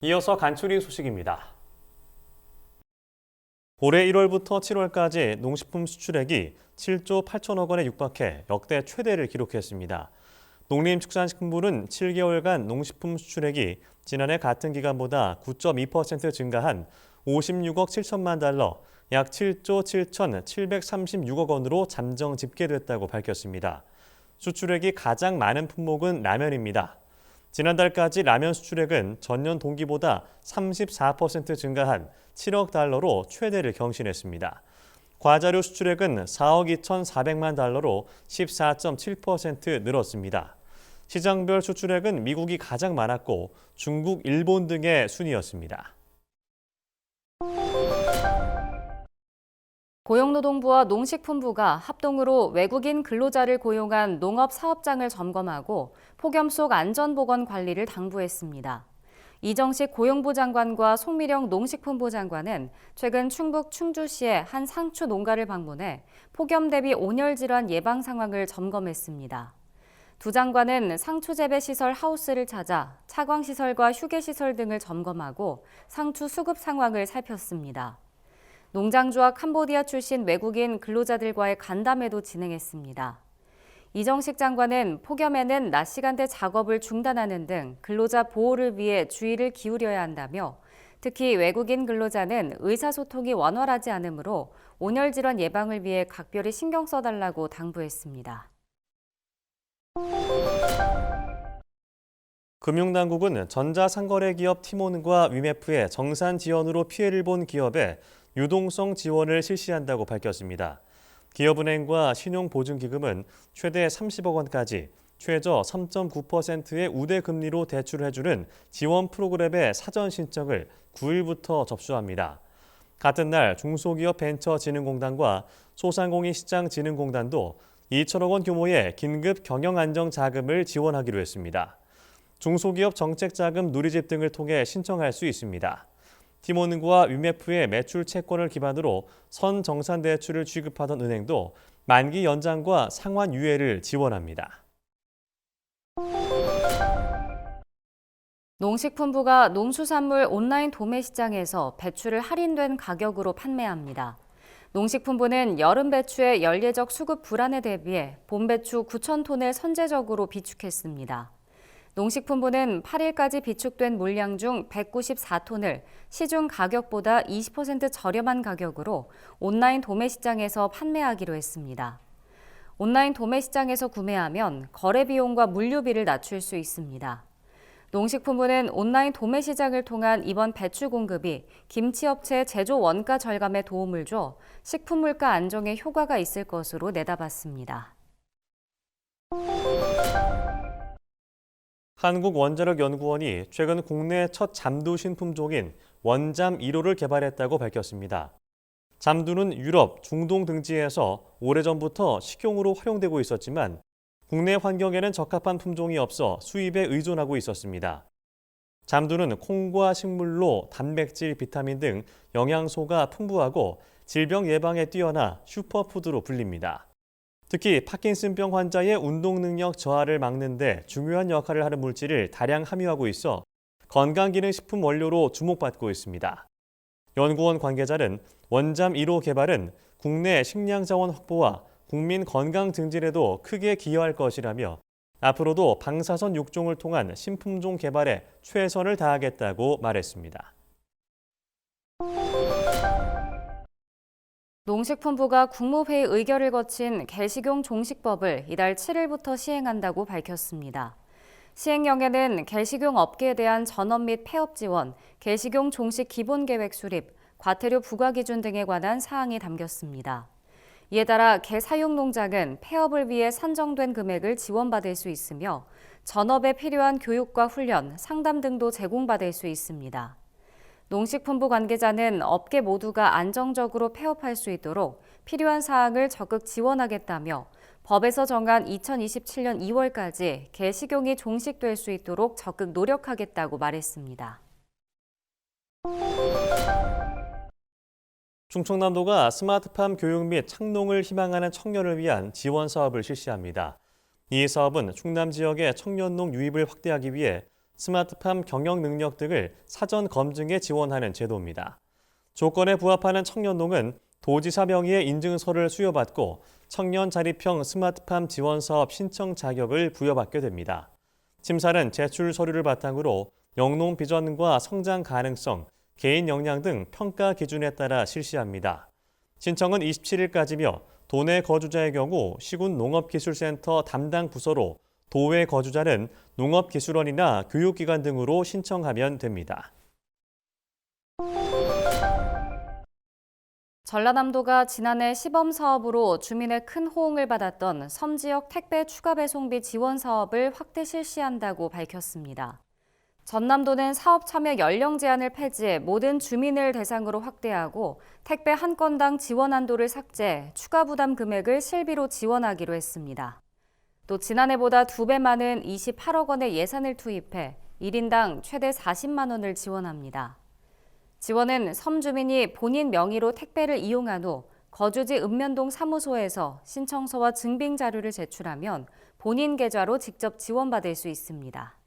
이어서 간추린 소식입니다. 올해 1월부터 7월까지 농식품 수출액이 7조 8천억 원에 육박해 역대 최대를 기록했습니다. 농림축산식품부는 7개월간 농식품 수출액이 지난해 같은 기간보다 9.2% 증가한 56억 7천만 달러, 약 7조 7,736억 원으로 잠정 집계됐다고 밝혔습니다. 수출액이 가장 많은 품목은 라면입니다. 지난달까지 라면 수출액은 전년 동기보다 34% 증가한 7억 달러로 최대를 경신했습니다. 과자류 수출액은 4억 2,400만 달러로 14.7% 늘었습니다. 시장별 수출액은 미국이 가장 많았고 중국, 일본 등의 순이었습니다. 고용노동부와 농식품부가 합동으로 외국인 근로자를 고용한 농업 사업장을 점검하고 폭염 속 안전보건 관리를 당부했습니다. 이정식 고용부 장관과 송미령 농식품부 장관은 최근 충북 충주시의 한 상추 농가를 방문해 폭염 대비 온열 질환 예방 상황을 점검했습니다. 두 장관은 상추 재배 시설 하우스를 찾아 차광 시설과 휴게 시설 등을 점검하고 상추 수급 상황을 살폈습니다. 농장주와 캄보디아 출신 외국인 근로자들과의 간담회도 진행했습니다. 이정식 장관은 폭염에는 낮 시간대 작업을 중단하는 등 근로자 보호를 위해 주의를 기울여야 한다며 특히 외국인 근로자는 의사소통이 원활하지 않으므로 온열 질환 예방을 위해 각별히 신경 써달라고 당부했습니다. 금융당국은 전자상거래 기업 티몬과 위메프의 정산 지연으로 피해를 본 기업에 유동성 지원을 실시한다고 밝혔습니다. 기업은행과 신용보증기금은 최대 30억 원까지 최저 3.9%의 우대금리로 대출해주는 지원 프로그램의 사전 신청을 9일부터 접수합니다. 같은 날 중소기업벤처진흥공단과 소상공인시장진흥공단도 2천억 원 규모의 긴급 경영안정자금을 지원하기로 했습니다. 중소기업 정책자금 누리집 등을 통해 신청할 수 있습니다. 티몬과 위메프의 매출 채권을 기반으로 선정산 대출을 취급하던 은행도 만기 연장과 상환 유예를 지원합니다. 농식품부가 농수산물 온라인 도매 시장에서 배추를 할인된 가격으로 판매합니다. 농식품부는 여름 배추의 연례적 수급 불안에 대비해 봄 배추 9천 톤을 선제적으로 비축했습니다. 농식품부는 8일까지 비축된 물량 중 194톤을 시중 가격보다 20% 저렴한 가격으로 온라인 도매 시장에서 판매하기로 했습니다. 온라인 도매 시장에서 구매하면 거래 비용과 물류비를 낮출 수 있습니다. 농식품부는 온라인 도매 시장을 통한 이번 배추 공급이 김치업체 제조 원가 절감에 도움을 줘 식품 물가 안정에 효과가 있을 것으로 내다봤습니다. 한국원자력연구원이 최근 국내 첫 잠두 신품종인 원잠 1호를 개발했다고 밝혔습니다. 잠두는 유럽, 중동 등지에서 오래전부터 식용으로 활용되고 있었지만 국내 환경에는 적합한 품종이 없어 수입에 의존하고 있었습니다. 잠두는 콩과 식물로 단백질, 비타민 등 영양소가 풍부하고 질병 예방에 뛰어나 슈퍼푸드로 불립니다. 특히 파킨슨병 환자의 운동 능력 저하를 막는 데 중요한 역할을 하는 물질을 다량 함유하고 있어 건강기능식품 원료로 주목받고 있습니다. 연구원 관계자는 원잠 1호 개발은 국내 식량 자원 확보와 국민 건강 증진에도 크게 기여할 것이라며 앞으로도 방사선 육종을 통한 신품종 개발에 최선을 다하겠다고 말했습니다. 농식품부가 국무회의 의결을 거친 개식용 종식법을 이달 7일부터 시행한다고 밝혔습니다. 시행령에는 개식용 업계에 대한 전업 및 폐업 지원, 개식용 종식 기본계획 수립, 과태료 부과 기준 등에 관한 사항이 담겼습니다. 이에 따라 개 사육 농장은 폐업을 위해 산정된 금액을 지원받을 수 있으며 전업에 필요한 교육과 훈련, 상담 등도 제공받을 수 있습니다. 농식품부 관계자는 업계 모두가 안정적으로 폐업할 수 있도록 필요한 사항을 적극 지원하겠다며 법에서 정한 2027년 2월까지 개 식용이 종식될 수 있도록 적극 노력하겠다고 말했습니다. 충청남도가 스마트팜 교육 및 창농을 희망하는 청년을 위한 지원 사업을 실시합니다. 이 사업은 충남 지역의 청년농 유입을 확대하기 위해 스마트팜 경영 능력 등을 사전 검증에 지원하는 제도입니다. 조건에 부합하는 청년농은 도지사 명의의 인증서를 수여받고 청년 자립형 스마트팜 지원 사업 신청 자격을 부여받게 됩니다. 심사는 제출 서류를 바탕으로 영농 비전과 성장 가능성, 개인 역량 등 평가 기준에 따라 실시합니다. 신청은 27일까지며 도내 거주자의 경우 시군 농업기술센터 담당 부서로, 도외 거주자는 농업기술원이나 교육기관 등으로 신청하면 됩니다. 전라남도가 지난해 시범 사업으로 주민의 큰 호응을 받았던 섬 지역 택배 추가 배송비 지원 사업을 확대 실시한다고 밝혔습니다. 전남도는 사업 참여 연령 제한을 폐지해 모든 주민을 대상으로 확대하고 택배 한 건당 지원 한도를 삭제, 추가 부담 금액을 실비로 지원하기로 했습니다. 또 지난해보다 2배 많은 28억 원의 예산을 투입해 1인당 최대 40만 원을 지원합니다. 지원은 섬 주민이 본인 명의로 택배를 이용한 후 거주지 읍면동 사무소에서 신청서와 증빙 자료를 제출하면 본인 계좌로 직접 지원받을 수 있습니다.